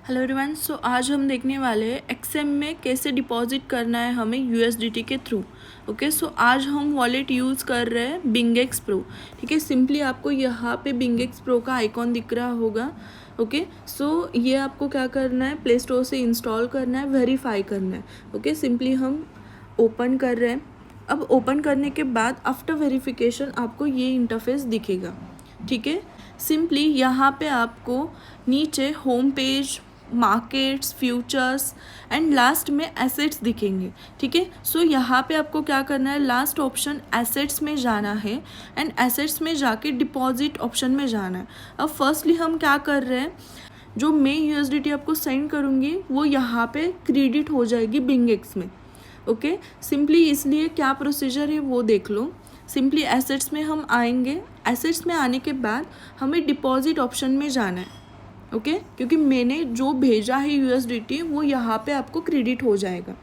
Hello everyone. सो आज हम देखने वाले हैं एक्सएम में कैसे डिपॉजिट करना है हमें यूएसडीटी के थ्रू। ओके, सो आज हम वॉलेट यूज़ कर रहे हैं बिंगेक्स प्रो। ठीक है, सिंपली आपको यहाँ पे बिंगेक्स प्रो का आइकॉन दिख रहा होगा। ओके, सो ये आपको क्या करना है, प्ले स्टोर से इंस्टॉल करना है, वेरीफाई करना है। ओके, सिंपली हम ओपन कर रहे हैं। अब ओपन करने के बाद आफ्टर वेरिफिकेशन आपको ये इंटरफेस दिखेगा। ठीक है, सिंपली यहाँ पे आपको नीचे home page, markets, futures and last में एसेट्स दिखेंगे। ठीक है, सो यहाँ पे आपको क्या करना है, लास्ट ऑप्शन एसेट्स में जाना है एंड एसेट्स में जाके डिपॉजिट ऑप्शन में जाना है। अब फर्स्टली हम क्या कर रहे हैं, जो मैं यूएसडीटी आपको सेंड करूँगी वो यहाँ पे क्रेडिट हो जाएगी बिंगेक्स में। ओके, सिंपली इसलिए क्या प्रोसीजर है वो देख लो। सिंपली एसेट्स में हम आएंगे, एसेट्स में आने के बाद हमें डिपॉजिट ऑप्शन में जाना है। ओके, क्योंकि मैंने जो भेजा है यूएसडीटी वो यहाँ पे आपको क्रेडिट हो जाएगा।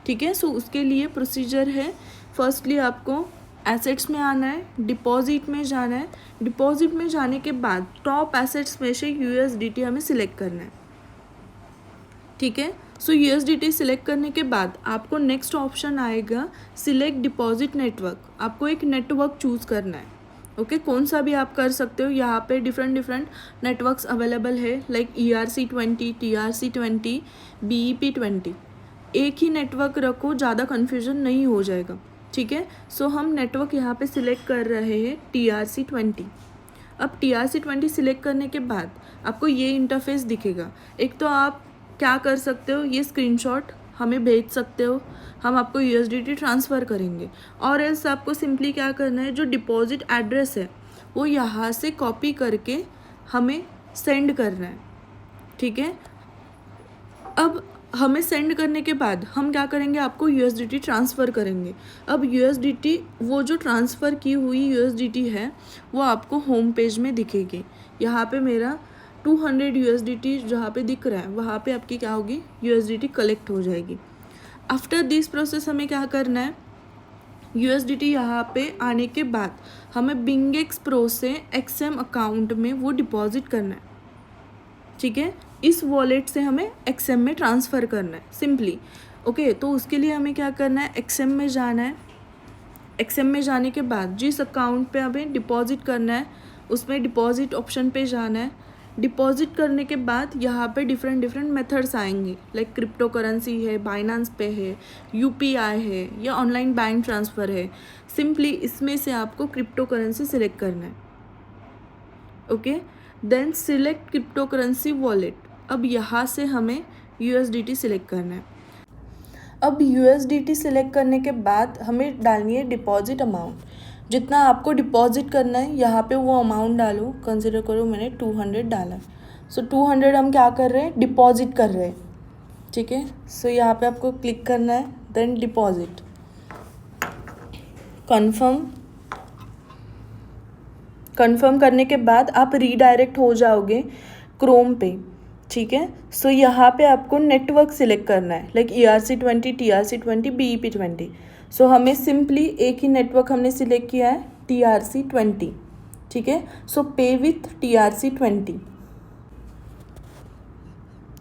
ठीक है, सो उसके लिए प्रोसीजर है, फर्स्टली आपको एसेट्स में आना है, डिपॉजिट में जाना है। डिपॉजिट में जाने के बाद टॉप एसेट्स में से यूएसडीटी हमें सिलेक्ट करना है। ठीक है, सो यूएसडीटी सिलेक्ट करने के बाद आपको नेक्स्ट ऑप्शन आएगा सिलेक्ट डिपॉजिट नेटवर्क। आपको एक नेटवर्क चूज़ करना है। ओके, कौन सा भी आप कर सकते हो, यहाँ पे डिफरेंट नेटवर्क्स अवेलेबल है लाइक ERC20, TRC20, BEP20। एक ही नेटवर्क रखो, ज़्यादा कन्फ्यूजन नहीं हो जाएगा। ठीक है, सो हम नेटवर्क यहाँ पे सिलेक्ट कर रहे हैं TRC20। अब TRC20 सिलेक्ट करने के बाद आपको ये इंटरफेस दिखेगा। एक तो आप क्या कर सकते हो, ये स्क्रीनशॉट हमें भेज सकते हो, हम आपको यूएसडीटी ट्रांसफ़र करेंगे। और एल्स आपको सिंपली क्या करना है, जो डिपॉजिट एड्रेस है वो यहाँ से कॉपी करके हमें सेंड करना है। ठीक है, अब हमें सेंड करने के बाद हम क्या करेंगे, आपको यूएसडीटी ट्रांसफ़र करेंगे। अब यूएसडीटी, वो जो ट्रांसफ़र की हुई यूएसडीटी है वो आपको होम पेज में दिखेगी। यहाँ पे मेरा 200 यूएसडीटी जहाँ पे दिख रहा है वहाँ पे आपकी क्या होगी, यूएसडीटी कलेक्ट हो जाएगी। आफ्टर दिस प्रोसेस हमें क्या करना है, यूएसडीटी यहाँ पे आने के बाद हमें बिंगेक्स प्रो से एक्सएम अकाउंट में वो डिपॉजिट करना है। ठीक है, इस वॉलेट से हमें एक्सएम में ट्रांसफ़र करना है सिंपली। ओके, तो उसके लिए हमें क्या करना है, एक्सएम में जाना है। एक्सएम में जाने के बाद जिस अकाउंट पे हमें डिपॉजिट करना है उसमें डिपॉजिट ऑप्शन पे जाना है। डिपॉजिट करने के बाद यहाँ पे डिफरेंट मेथड्स आएंगे लाइक क्रिप्टो करेंसी है, बाइनेंस पे है, यूपीआई है या ऑनलाइन बैंक ट्रांसफ़र है। सिंपली इसमें से आपको क्रिप्टो करेंसी सिलेक्ट करना है। Okay, then select crypto currency wallet. अब यहाँ से हमें यूएसडीटी सिलेक्ट करना है। अब यूएसडीटी सिलेक्ट करने के बाद हमें डालनी है डिपॉजिट अमाउंट। जितना आपको डिपॉजिट करना है यहाँ पे वो अमाउंट डालो। कंसिडर करो मैंने 200 डाला, सो 200 हम क्या कर रहे हैं, डिपॉजिट कर रहे हैं। ठीक है, सो यहाँ पे आपको क्लिक करना है, देन डिपॉजिट, कन्फर्म करने के बाद आप रीडायरेक्ट हो जाओगे क्रोम पे। ठीक है, सो यहाँ पे आपको नेटवर्क सिलेक्ट करना है लाइक ERC20, TRC20, BEP20। सो हमें सिंपली एक ही नेटवर्क हमने सिलेक्ट किया है, TRC20। ठीक है, सो पे विथ TRC20।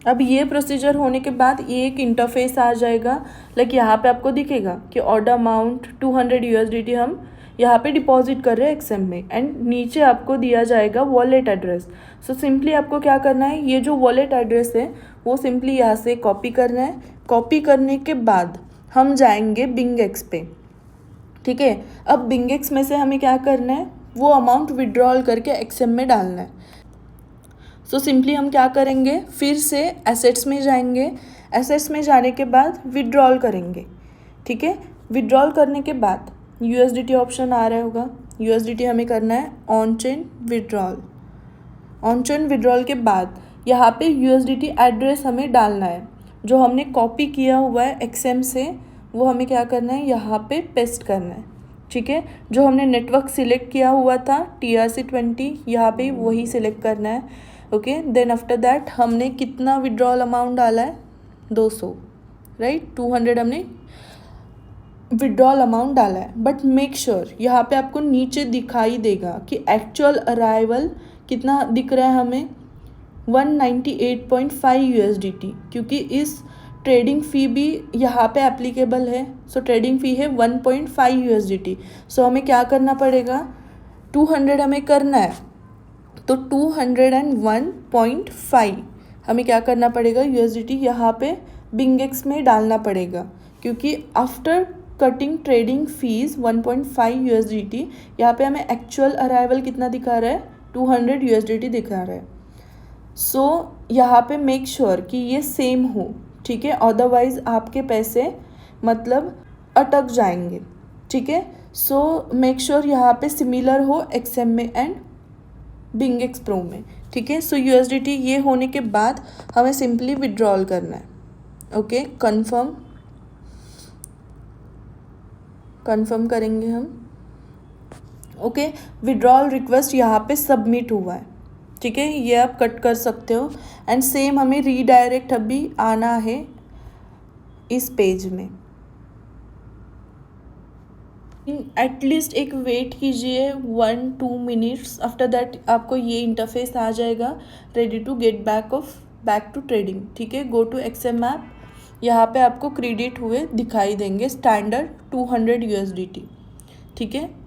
अब ये प्रोसीजर होने के बाद ये एक इंटरफेस आ जाएगा लाइक यहाँ पे आपको दिखेगा कि ऑर्डर अमाउंट 200 यूएसडीटी हम यहाँ पे डिपॉजिट कर रहे हैं एक्सएम में, एंड नीचे आपको दिया जाएगा वॉलेट एड्रेस। सो सिंपली आपको क्या करना है, ये जो वॉलेट एड्रेस है वो सिंपली यहाँ से कॉपी करना है। कॉपी करने के बाद हम जाएंगे बिंगेक्स पे। ठीक है, अब बिंगेक्स में से हमें क्या करना है, वो अमाउंट विड्रॉल करके एक्सएम में डालना है। सो सिंपली हम क्या करेंगे, फिर से एसेट्स में जाएंगे। एसेट्स में जाने के बाद विड्रॉल करेंगे। ठीक है, विड्रॉल करने के बाद यूएसडीटी ऑप्शन आ रहा होगा, यूएसडीटी हमें करना है on chain withdrawal. On chain withdrawal के बाद यहाँ पे यूएसडीटी एड्रेस हमें डालना है, जो हमने कॉपी किया हुआ है एक्सएम से वो हमें क्या करना है, यहाँ पे पेस्ट करना है। ठीक है, जो हमने नेटवर्क सिलेक्ट किया हुआ था TRC20, यहाँ पे वही सिलेक्ट करना है। ओके, देन आफ्टर दैट हमने कितना विड्रॉल अमाउंट डाला है, 200, राइट, 200 हमने विड्रॉल अमाउंट डाला है। बट मेक श्योर यहाँ पे आपको नीचे दिखाई देगा कि एक्चुअल अराइवल कितना दिख रहा है हमें, 198.5 USDT, क्योंकि इस ट्रेडिंग फ़ी भी यहाँ पे एप्लीकेबल है। सो ट्रेडिंग फ़ी है 1.5 USDT। सो हमें क्या करना पड़ेगा, 200 हमें करना है, तो 201.5 हमें क्या करना पड़ेगा USDT यहाँ पे बिंगेक्स में डालना पड़ेगा, क्योंकि after cutting trading fees 1.5 USDT यहाँ पे हमें एक्चुअल अराइवल कितना दिखा रहा है, 200 USDT दिखा रहा है। सो यहाँ पे मेक श्योर कि ये सेम हो, ठीक है, अदरवाइज आपके पैसे मतलब अटक जाएंगे, ठीक है। सो मेक श्योर यहाँ पे सिमिलर हो एक्सएम में एंड बिंगेक्स प्रो में, ठीक है। सो USDT ये होने के बाद हमें सिंपली विड्रॉल करना है। ओके, कन्फर्म करेंगे हम। ओके, विड्रॉल रिक्वेस्ट यहाँ पे सबमिट हुआ है, ठीक है, ये आप कट कर सकते हो। एंड सेम हमें रीडायरेक्ट अभी आना है इस पेज में। एटलीस्ट एक वेट कीजिए 1-2 मिनट्स, आफ्टर दैट आपको ये इंटरफेस आ जाएगा, ready to get back to trading, ठीक है। गो टू एक्सएम ऐप, यहाँ पे आपको क्रेडिट हुए दिखाई देंगे स्टैंडर्ड 200 USDT, ठीक है।